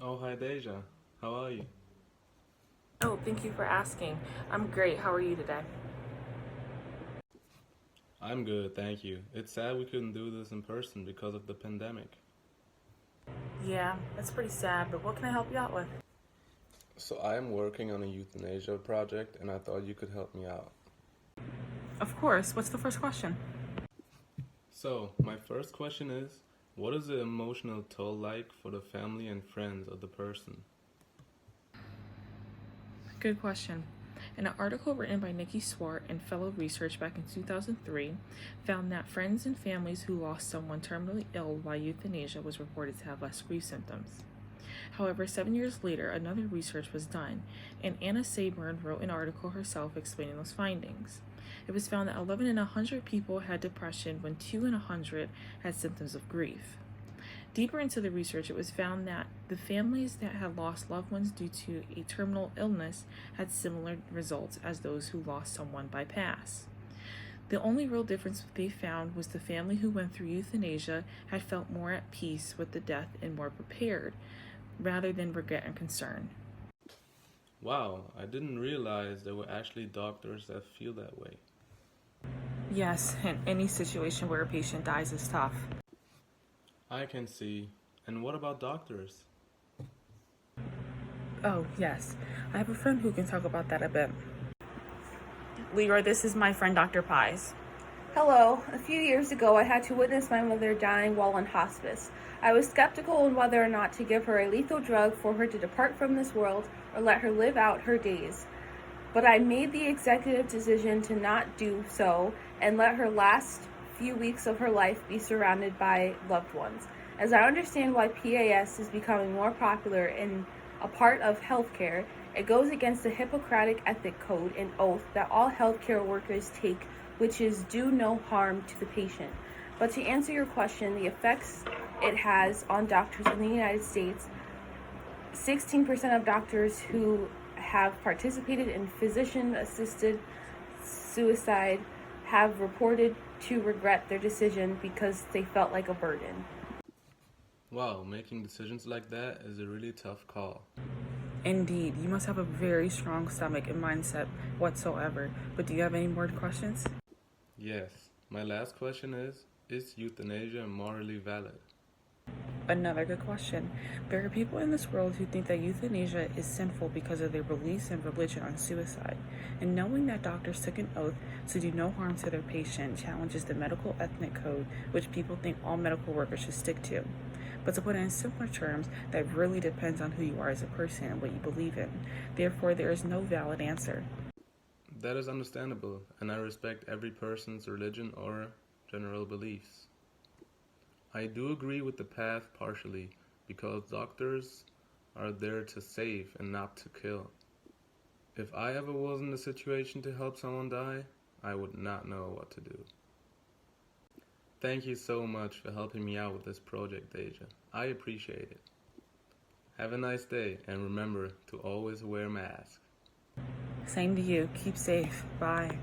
Oh, hi Deja. How are you? Oh, thank you for asking. I'm great. How are you today? I'm good, thank you. It's sad we couldn't do this in person because of the pandemic. Yeah, it's pretty sad, but what can I help you out with? So I am working on a euthanasia project and I thought you could help me out. Of course. What's the first question? So, my first question is, what is the emotional toll like for the family and friends of the person? Good question. An article written by Nikki Swart and fellow research back in 2003 found that friends and families who lost someone terminally ill while euthanasia was reported to have less grief symptoms. However, 7 years later, another research was done, and Anna Sayburn wrote an article herself explaining those findings. It was found that 11 in 100 people had depression when 2 in 100 had symptoms of grief. Deeper into the research, it was found that the families that had lost loved ones due to a terminal illness had similar results as those who lost someone by pass. The only real difference they found was the family who went through euthanasia had felt more at peace with the death and more prepared, rather than regret and concern. Wow, I didn't realize there were actually doctors that feel that way. Yes, and any situation where a patient dies is tough. I can see. And what about doctors? Oh, yes. I have a friend who can talk about that a bit. Leroy, this is my friend Dr. Pies. Hello. A few years ago, I had to witness my mother dying while in hospice. I was skeptical on whether or not to give her a lethal drug for her to depart from this world or let her live out her days. But I made the executive decision to not do so and let her last few weeks of her life be surrounded by loved ones. As I understand why PAS is becoming more popular and a part of healthcare, it goes against the Hippocratic ethic code and oath that all healthcare workers take, which is do no harm to the patient. But to answer your question, the effects it has on doctors in the United States, 16% of doctors who have participated in physician-assisted suicide have reported to regret their decision because they felt like a burden. Wow, making decisions like that is a really tough call. Indeed, you must have a very strong stomach and mindset whatsoever. But do you have any more questions? Yes. My last question is euthanasia morally valid? Another good question. There are people in this world who think that euthanasia is sinful because of their beliefs and religion on suicide. And knowing that doctors took an oath to do no harm to their patient challenges the medical ethnic code, which people think all medical workers should stick to. But to put it in simpler terms, that really depends on who you are as a person and what you believe in. Therefore, there is no valid answer. That is understandable, and I respect every person's religion or general beliefs. I do agree with the path partially, because doctors are there to save and not to kill. If I ever was in a situation to help someone die, I would not know what to do. Thank you so much for helping me out with this project, Deja. I appreciate it. Have a nice day, and remember to always wear a mask. Same to you. Keep safe. Bye.